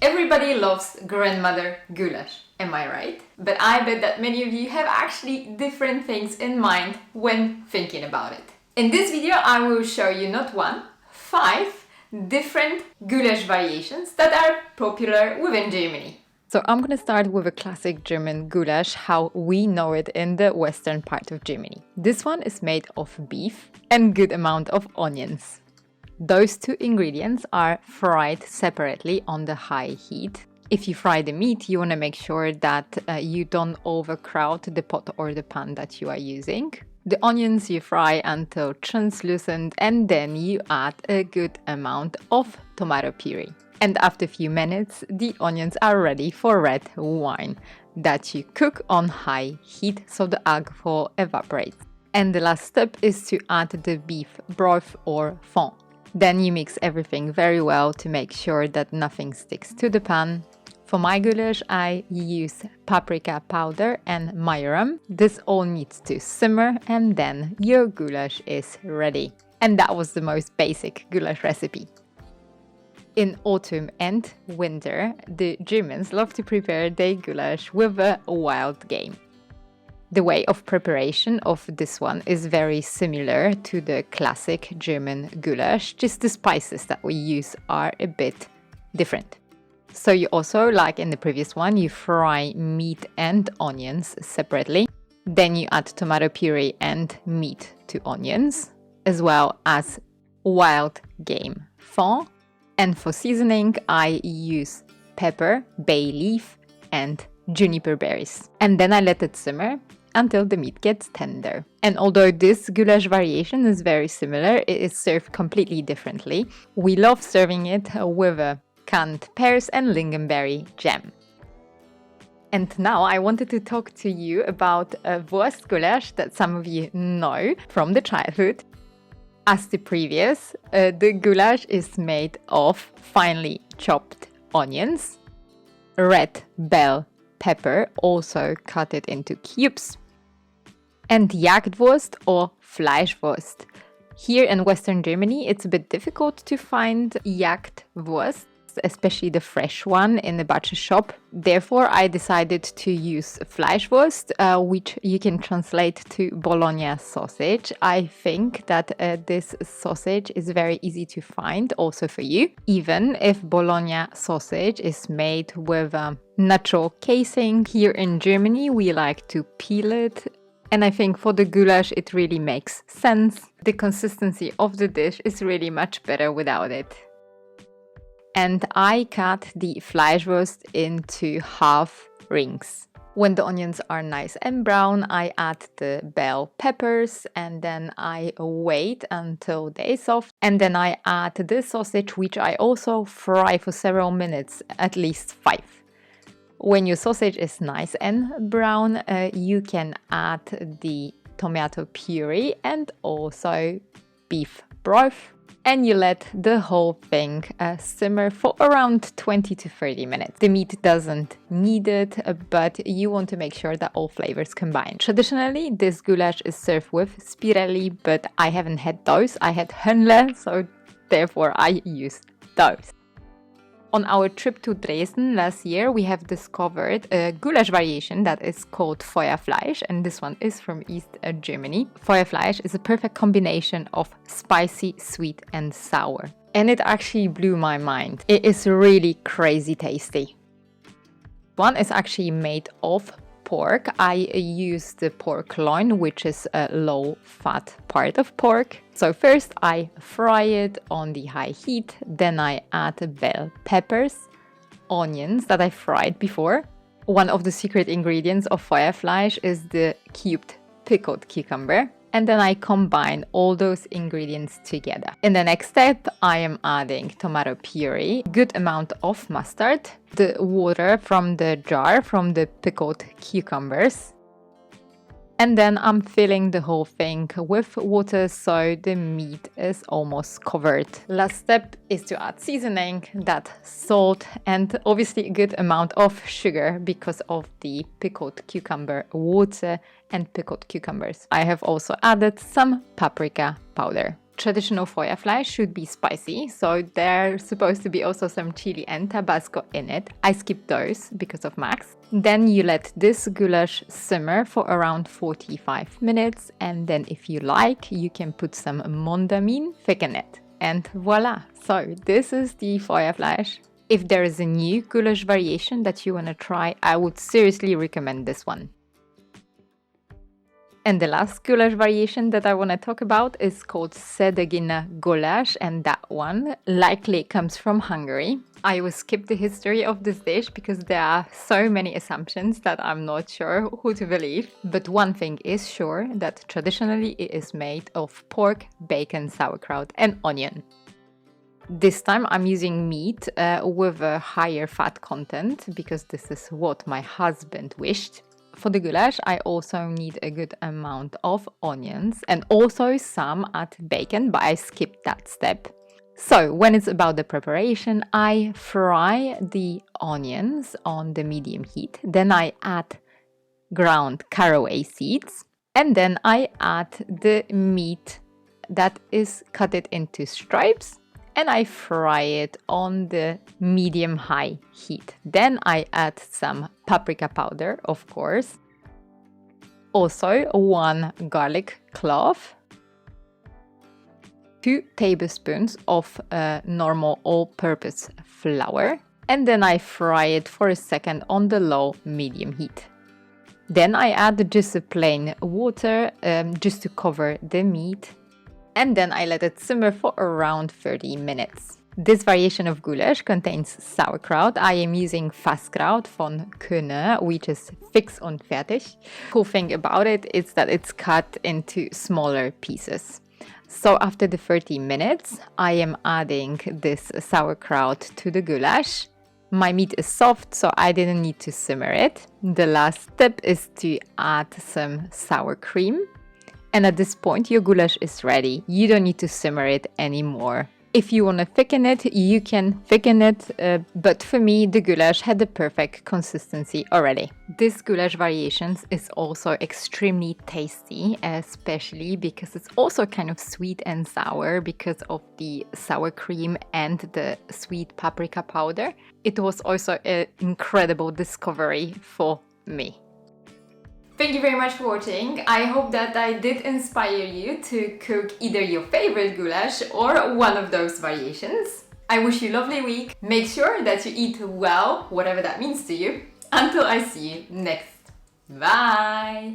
Everybody loves grandmother goulash, am I right? But I bet that many of you have actually different things in mind when thinking about it. In this video, I will show you not one, 5 different goulash variations that are popular within Germany. So I'm gonna start with a classic German goulash, how we know it in the western part of Germany. This one is made of beef and good amount of onions. Those 2 ingredients are fried separately on the high heat. If you fry the meat, you want to make sure that you don't overcrowd the pot or the pan that you are using. The onions you fry until translucent, and then you add a good amount of tomato puree. And after a few minutes, the onions are ready for red wine that you cook on high heat so the alcohol evaporates. And the last step is to add the beef broth or fond. Then you mix everything very well to make sure that nothing sticks to the pan. For my goulash, I use paprika powder and majoram. This all needs to simmer and then your goulash is ready. And that was the most basic goulash recipe. In autumn and winter, the Germans love to prepare their goulash with a wild game. The way of preparation of this one is very similar to the classic German goulash, just the spices that we use are a bit different. So you also, like in the previous one, you fry meat and onions separately. Then you add tomato puree and meat to onions, as well as wild game fond. And for seasoning, I use pepper, bay leaf, and juniper berries. And then I let it simmer until the meat gets tender. And although this goulash variation is very similar, it is served completely differently. We love serving it with a canned pears and lingonberry jam. And now I wanted to talk to you about a Wurstgulasch that some of you know from the childhood. As the previous, the goulash is made of finely chopped onions, red bell pepper, also cut it into cubes, and Jagdwurst or Fleischwurst. Here in Western Germany, it's a bit difficult to find Jagdwurst, especially the fresh one in the butcher shop. Therefore, I decided to use Fleischwurst, which you can translate to Bologna sausage. I think that this sausage is very easy to find also for you, even if Bologna sausage is made with a natural casing. Here in Germany, we like to peel it. And I think for the goulash, it really makes sense. The consistency of the dish is really much better without it. And I cut the Fleischwurst into half rings. When the onions are nice and brown, I add the bell peppers and then I wait until they're soft. And then I add the sausage, which I also fry for several minutes, at least 5. When your sausage is nice and brown, you can add the tomato puree and also beef broth. And you let the whole thing simmer for around 20 to 30 minutes. The meat doesn't need it, but you want to make sure that all flavors combine. Traditionally, this goulash is served with spirelli, but I haven't had those. I had Hühnle, so therefore I used those. On our trip to Dresden last year, we have discovered a goulash variation that is called Feuerfleisch, and this one is from East Germany. Feuerfleisch is a perfect combination of spicy, sweet and sour. And it actually blew my mind. It is really crazy tasty. One is actually made of pork. I use the pork loin, which is a low-fat part of pork. So first I fry it on the high heat, then I add bell peppers, onions that I fried before. One of the secret ingredients of Feuerfleisch is the cubed pickled cucumber. And then I combine all those ingredients together. In the next step, I am adding tomato puree, good amount of mustard, the water from the jar from the pickled cucumbers. And then I'm filling the whole thing with water so the meat is almost covered. Last step is to add seasoning, that salt and obviously a good amount of sugar because of the pickled cucumber water and pickled cucumbers. I have also added some paprika powder. traditional Feuerfleisch should be spicy, so there's supposed to be also some chili and Tabasco in it. I skipped those because of Max. Then you let this goulash simmer for around 45 minutes, and then if you like, you can put some Mondamin, thicken it. And voila! So this is the Feuerfleisch. If there is a new goulash variation that you want to try, I would seriously recommend this one. And the last goulash variation that I want to talk about is called Szegediner Goulash, and that one likely comes from Hungary. I will skip the history of this dish because there are so many assumptions that I'm not sure who to believe. But one thing is sure, that traditionally it is made of pork, bacon, sauerkraut and onion. This time I'm using meat with a higher fat content because this is what my husband wished. For the goulash, I also need a good amount of onions and also some add bacon, but I skipped that step. So when it's about the preparation, I fry the onions on the medium heat. Then I add ground caraway seeds and then I add the meat that is cut it into stripes. And I fry it on the medium-high heat. Then I add some paprika powder, of course. Also 1 garlic clove. 2 tablespoons of normal all-purpose flour. And then I fry it for a second on the low-medium heat. Then I add just a plain water just to cover the meat. And then I let it simmer for around 30 minutes. This variation of goulash contains sauerkraut. I am using Fasskraut von Köhne, which is fix und fertig. Cool thing about it is that it's cut into smaller pieces. So after the 30 minutes, I am adding this sauerkraut to the goulash. My meat is soft, so I didn't need to simmer it. The last step is to add some sour cream. And at this point, your goulash is ready. You don't need to simmer it anymore. If you want to thicken it, you can thicken it, but for me, the goulash had the perfect consistency already. This goulash variations is also extremely tasty, especially because it's also kind of sweet and sour because of the sour cream and the sweet paprika powder. It was also an incredible discovery for me. Thank you very much for watching. I hope that I did inspire you to cook either your favorite goulash or one of those variations. I wish you a lovely week. Make sure that you eat well, whatever that means to you. Until I see you next. Bye!